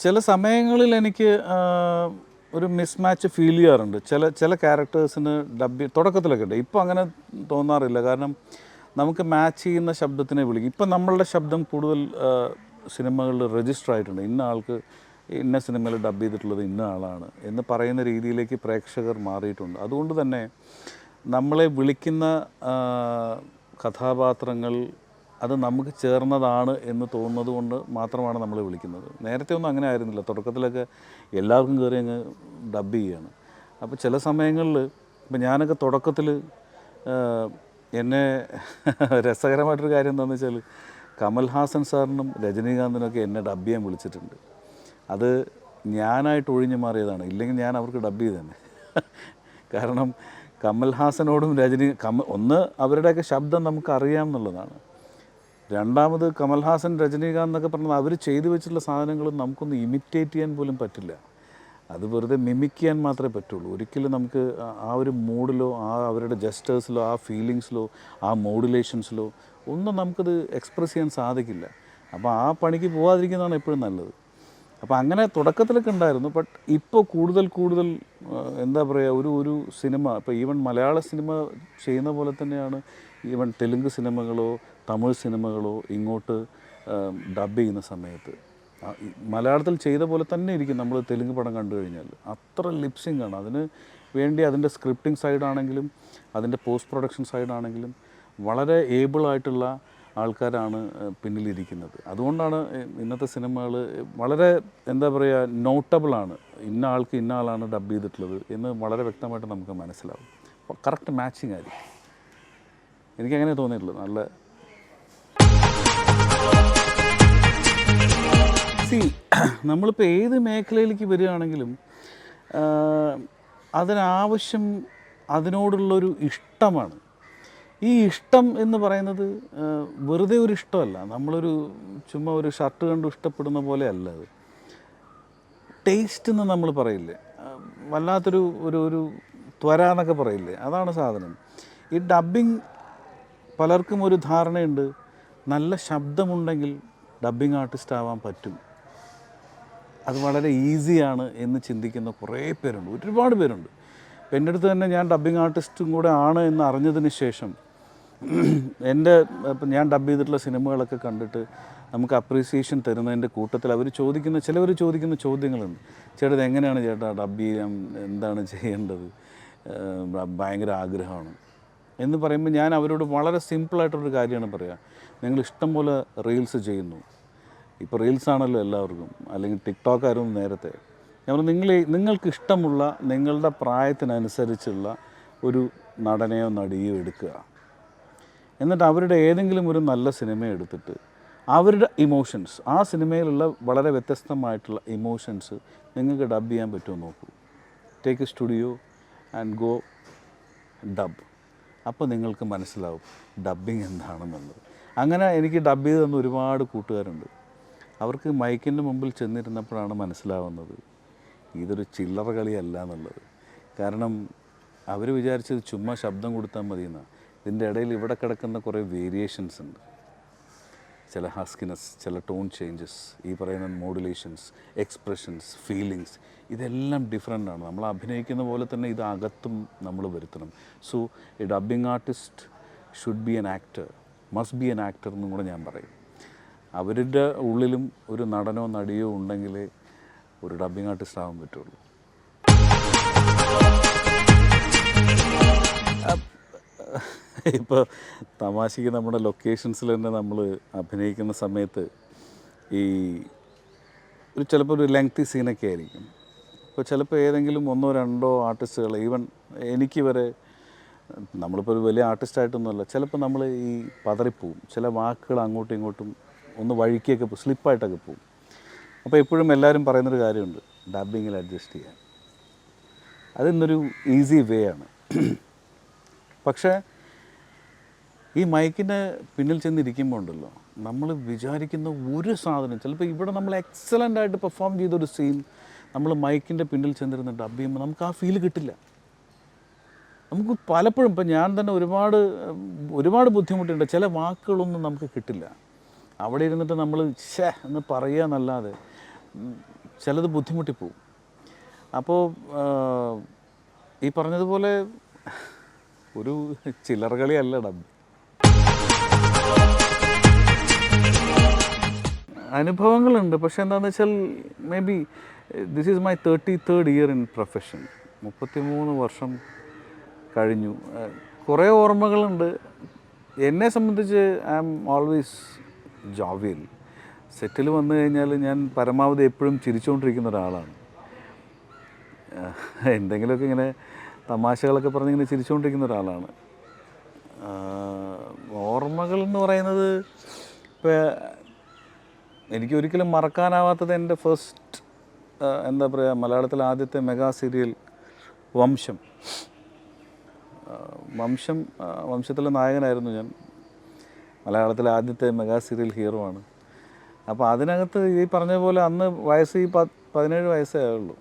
ചില സമയങ്ങളിൽ എനിക്ക് ഒരു മിസ്മാച്ച് ഫീൽ ചെയ്യാറുണ്ട്. ചില ക്യാരക്ടേഴ്സിന് തുടക്കത്തിലൊക്കെ ഉണ്ട്. ഇപ്പോൾ അങ്ങനെ തോന്നാറില്ല. കാരണം നമുക്ക് മാച്ച് ചെയ്യുന്ന ശബ്ദത്തിനെ വിളിക്കും. ഇപ്പം നമ്മളുടെ ശബ്ദം കൂടുതൽ സിനിമകളിൽ രജിസ്റ്റർ ആയിട്ടുണ്ട്. ഇന്ന ആൾക്ക് ഇന്ന സിനിമയിൽ ഡബ് ചെയ്തിട്ടുള്ളത് ഇന്ന ആളാണ് എന്ന് പറയുന്ന രീതിയിലേക്ക് പ്രേക്ഷകർ മാറിയിട്ടുണ്ട്. അതുകൊണ്ട് തന്നെ നമ്മളെ വിളിക്കുന്ന കഥാപാത്രങ്ങൾ അത് നമുക്ക് ചേർന്നതാണ് എന്ന് തോന്നുന്നത് കൊണ്ട് മാത്രമാണ് നമ്മൾ വിളിക്കുന്നത്. നേരത്തെ ഒന്നും അങ്ങനെ ആയിരുന്നില്ല. തുടക്കത്തിലൊക്കെ എല്ലാവർക്കും കയറി അങ്ങ് ഡബ് ചെയ്യുകയാണ്. അപ്പോൾ ചില സമയങ്ങളിൽ ഇപ്പം ഞാനൊക്കെ തുടക്കത്തിൽ എന്നെ രസകരമായിട്ടൊരു കാര്യം എന്താണെന്ന് വെച്ചാൽ കമൽഹാസൻ സാറിനും രജനീകാന്തിനൊക്കെ എന്നെ ഡബ് ചെയ്യാൻ വിളിച്ചിട്ടുണ്ട്. അത് ഞാനായിട്ട് ഒഴിഞ്ഞു മാറിയതാണ്. ഇല്ലെങ്കിൽ ഞാൻ അവർക്ക് ഡബ് ചെയ്ത് തന്നെ. കാരണം കമൽഹാസനോടും ഒന്ന് അവരുടെയൊക്കെ ശബ്ദം നമുക്കറിയാം എന്നുള്ളതാണ്. രണ്ടാമത് കമൽഹാസൻ, രജനീകാന്ത് എന്നൊക്കെ പറഞ്ഞത് അവർ ചെയ്തു വെച്ചിട്ടുള്ള സാധനങ്ങൾ നമുക്കൊന്ന് ഇമിറ്റേറ്റ് ചെയ്യാൻ പോലും പറ്റില്ല. അത് വെറുതെ മിമിക് ചെയ്യാൻ മാത്രമേ പറ്റുള്ളൂ. ഒരിക്കലും നമുക്ക് ആ ഒരു മൂഡിലോ അവരുടെ ജസ്റ്റേഴ്സിലോ ആ ഫീലിങ്സിലോ ആ മോഡുലേഷൻസിലോ ഒന്നും നമുക്കത് എക്സ്പ്രസ് ചെയ്യാൻ സാധിക്കില്ല. അപ്പോൾ ആ പണിക്ക് പോകാതിരിക്കുന്നതാണ് എപ്പോഴും നല്ലത്. അപ്പോൾ അങ്ങനെ തുടക്കത്തിലൊക്കെ ഉണ്ടായിരുന്നു. ബട്ട് ഇപ്പോൾ കൂടുതൽ എന്താ പറയുക, ഒരു സിനിമ ഇപ്പോൾ ഈവൻ മലയാള സിനിമ ചെയ്യുന്ന പോലെ തന്നെയാണ് ഈവൻ തെലുങ്ക് സിനിമകളോ തമിഴ് സിനിമകളോ ഇങ്ങോട്ട് ഡബ് ചെയ്യുന്ന സമയത്ത് മലയാളത്തിൽ ചെയ്ത പോലെ തന്നെ ഇരിക്കും നമ്മൾ തെലുങ്ക് പടം കണ്ടു കഴിഞ്ഞാൽ. അത്ര ലിപ്സിംഗ് ആണ്. അതിന് വേണ്ടി അതിൻ്റെ സ്ക്രിപ്റ്റിംഗ് സൈഡാണെങ്കിലും അതിൻ്റെ പോസ്റ്റ് പ്രൊഡക്ഷൻ സൈഡാണെങ്കിലും വളരെ ഏബിളായിട്ടുള്ള ആൾക്കാരാണ് പിന്നിലിരിക്കുന്നത്. അതുകൊണ്ടാണ് ഇന്നത്തെ സിനിമകൾ വളരെ എന്താ പറയുക നോട്ടബിളാണ്. ഇന്ന ആൾക്ക് ഇന്ന ആളാണ് ഡബ് ചെയ്തിട്ടുള്ളത് എന്ന് വളരെ വ്യക്തമായിട്ട് നമുക്ക് മനസ്സിലാവും. അപ്പോൾ കറക്റ്റ് മാച്ചിങ് ആയിരിക്കും. എനിക്കങ്ങനെ തോന്നിയിട്ടുള്ളത്. നല്ല നമ്മളിപ്പോൾ ഏത് മേഖലയിലേക്ക് വരികയാണെങ്കിലും അതിനാവശ്യം അതിനോടുള്ളൊരു ഇഷ്ടമാണ്. ഈ ഇഷ്ടം എന്ന് പറയുന്നത് വെറുതെ ഒരു ഇഷ്ടമല്ല. നമ്മളൊരു ചുമ്മാ ഒരു ഷർട്ട് കണ്ടു ഇഷ്ടപ്പെടുന്ന പോലെ അല്ല അത്. ടേസ്റ്റ് എന്ന് നമ്മൾ പറയില്ലേ, വല്ലാത്തൊരു ഒരു ത്വര എന്നൊക്കെ പറയില്ലേ, അതാണ് സാധനം. ഈ ഡബ്ബിങ് പലർക്കും ഒരു ധാരണയുണ്ട്, നല്ല ശബ്ദമുണ്ടെങ്കിൽ ഡബ്ബിങ് ആർട്ടിസ്റ്റ് ആവാൻ പറ്റും, അത് വളരെ ഈസിയാണ് എന്ന് ചിന്തിക്കുന്ന കുറേ പേരുണ്ട്, ഒരുപാട് പേരുണ്ട്. ഇപ്പം എൻ്റെ അടുത്ത് തന്നെ ഞാൻ ഡബ്ബിങ് ആർട്ടിസ്റ്റും കൂടെ ആണ് എന്ന് അറിഞ്ഞതിന് ശേഷം ഇപ്പം ഞാൻ ഡബ് ചെയ്തിട്ടുള്ള സിനിമകളൊക്കെ കണ്ടിട്ട് നമുക്ക് അപ്രീസിയേഷൻ തരുന്നതിൻ്റെ കൂട്ടത്തിൽ ചിലവർ ചോദിക്കുന്ന ചോദ്യങ്ങളുണ്ട്. ചേട്ടാ ഇത് എങ്ങനെയാണ് ചേട്ടാ ഡബ് ചെയ്യാൻ, എന്താണ് ചെയ്യേണ്ടത്, ഭയങ്കര ആഗ്രഹമാണ് എന്ന് പറയുമ്പോൾ ഞാൻ അവരോട് വളരെ സിമ്പിളായിട്ടൊരു കാര്യമാണ് പറയുക. നിങ്ങൾ ഇഷ്ടം പോലെ റീൽസ് ചെയ്യുന്നു, ഇപ്പോൾ റീൽസാണല്ലോ എല്ലാവർക്കും, അല്ലെങ്കിൽ ടിക്ടോക്ക് ആയിരുന്നു നേരത്തെ. ഞാൻ നിങ്ങൾക്ക് ഇഷ്ടമുള്ള നിങ്ങളുടെ പ്രായത്തിനനുസരിച്ചുള്ള ഒരു നടനെയോ നടിയോ എടുക്കുക. എന്നിട്ട് അവരുടെ ഏതെങ്കിലും ഒരു നല്ല സിനിമ എടുത്തിട്ട് അവരുടെ ഇമോഷൻസ്, ആ സിനിമയിലുള്ള വളരെ വ്യത്യസ്തമായിട്ടുള്ള ഇമോഷൻസ് നിങ്ങൾക്ക് ഡബ് ചെയ്യാൻ പറ്റുമോ നോക്കൂ. Take A studio and go dub. അപ്പോൾ നിങ്ങൾക്ക് മനസ്സിലാവും ഡബ്ബിങ് എന്താണെന്നുള്ളത്. അങ്ങനെ എനിക്ക് ഡബ് ചെയ്ത് തന്ന ഒരുപാട് കൂട്ടുകാരുണ്ട്. അവർക്ക് മൈക്കിൻ്റെ മുമ്പിൽ ചെന്നിരുന്നപ്പോഴാണ് മനസ്സിലാവുന്നത് ഇതൊരു ചില്ലറ കളിയല്ല എന്നുള്ളത്. കാരണം അവർ വിചാരിച്ചത് ചുമ്മാ ശബ്ദം കൊടുത്താൽ മതിയെന്നാണ്. ഇതിൻ്റെ ഇടയിൽ ഇവിടെ കിടക്കുന്ന കുറേ വേരിയേഷൻസ് ഉണ്ട്. ചില ഹസ്കിനെസ്, ചില ടോൺ ചേഞ്ചസ്, ഈ പറയുന്ന മോഡുലേഷൻസ്, എക്സ്പ്രഷൻസ്, ഫീലിങ്സ്, ഇതെല്ലാം ഡിഫറെൻ്റ് ആണ്. നമ്മൾ അഭിനയിക്കുന്ന പോലെ തന്നെ ഇത് അകത്തും നമ്മൾ വരുത്തണം. So A dubbing artist should be an actor, must be an actor എന്നും കൂടെ ഞാൻ പറയും. അവരുടെ ഉള്ളിലും ഒരു നടനോ നടിയോ ഉണ്ടെങ്കിലേ ഒരു ഡബ്ബിങ് ആർട്ടിസ്റ്റ് ആവാൻ പറ്റുള്ളൂ. ഇപ്പോൾ തമാശയ്ക്ക് നമ്മുടെ ലൊക്കേഷൻസിൽ തന്നെ നമ്മൾ അഭിനയിക്കുന്ന സമയത്ത് ചിലപ്പോൾ ഒരു ലെങ്തി സീനൊക്കെ ആയിരിക്കും. അപ്പോൾ ചിലപ്പോൾ ഏതെങ്കിലും ഒന്നോ രണ്ടോ ആർട്ടിസ്റ്റുകൾ, ഈവൻ എനിക്ക് വരെ, നമ്മളിപ്പോൾ ഒരു വലിയ ആർട്ടിസ്റ്റായിട്ടൊന്നുമല്ല, ചിലപ്പോൾ നമ്മൾ പതറിപ്പോവും. ചില വാക്കുകൾ അങ്ങോട്ടും ഇങ്ങോട്ടും ഒന്ന് വഴിക്കൊക്കെ സ്ലിപ്പായിട്ടൊക്കെ പോവും. അപ്പോൾ എപ്പോഴും എല്ലാവരും പറയുന്നൊരു കാര്യമുണ്ട്, ഡബ്ബിങ്ങിൽ അഡ്ജസ്റ്റ് ചെയ്യാൻ. അതിന്നൊരു ഈസി വേ ആണ്. പക്ഷേ ഈ മൈക്കിൻ്റെ പിന്നിൽ ചെന്നിരിക്കുമ്പോൾ ഉണ്ടല്ലോ, നമ്മൾ വിചാരിക്കുന്ന ഒരു സാധനം, ചിലപ്പോൾ ഇവിടെ നമ്മൾ എക്സലൻ്റായിട്ട് പെർഫോം ചെയ്തൊരു സീൻ നമ്മൾ മൈക്കിൻ്റെ പിന്നിൽ ചെന്നിരുന്ന് ഡബ് ചെയ്യുമ്പോൾ നമുക്ക് ആ ഫീൽ കിട്ടില്ല. നമുക്ക് പലപ്പോഴും, ഇപ്പം ഞാൻ തന്നെ ഒരുപാട് ബുദ്ധിമുട്ടുണ്ട്. ചില വാക്കുകളൊന്നും നമുക്ക് കിട്ടില്ല. അവിടെ ഇരുന്നിട്ട് നമ്മൾ എന്ന് പറയുക എന്നല്ലാതെ ചിലത് ബുദ്ധിമുട്ടിപ്പോവും. അപ്പോൾ ഈ പറഞ്ഞതുപോലെ ഒരു ചില്ലറ കളിയല്ല ഡബ്. അനുഭവങ്ങളുണ്ട്. പക്ഷേ എന്താണെന്ന് വെച്ചാൽ may be this is my 33rd year in profession. 33 വർഷം കഴിഞ്ഞു. കുറേ ഓർമ്മകളുണ്ട്. എന്നെ സംബന്ധിച്ച് ഐ ആം ഓൾവേസ് ജോവിയൽ. സെറ്റിൽ വന്നു കഴിഞ്ഞാൽ ഞാൻ പരമാവധി എപ്പോഴും ചിരിച്ചുകൊണ്ടിരിക്കുന്ന ഒരാളാണ്. എന്തെങ്കിലുമൊക്കെ ഇങ്ങനെ തമാശകളൊക്കെ പറഞ്ഞിങ്ങനെ ചിരിച്ചുകൊണ്ടിരിക്കുന്ന ഒരാളാണ്. ഓർമ്മകൾ എന്ന് പറയുന്നത് ഇപ്പോൾ എനിക്കൊരിക്കലും മറക്കാനാവാത്തത് എൻ്റെ ഫസ്റ്റ് എന്താ പറയുക, മലയാളത്തിലെ ആദ്യത്തെ മെഗാ സീരിയൽ വംശം. വംശത്തിലെ നായകനായിരുന്നു ഞാൻ. മലയാളത്തിലെ ആദ്യത്തെ മെഗാ സീരിയൽ ഹീറോ ആണ്. അപ്പോൾ അതിനകത്ത് ഈ പറഞ്ഞ പോലെ അന്ന് വയസ്സ് 17 വയസ്സേ ആയുള്ളൂ.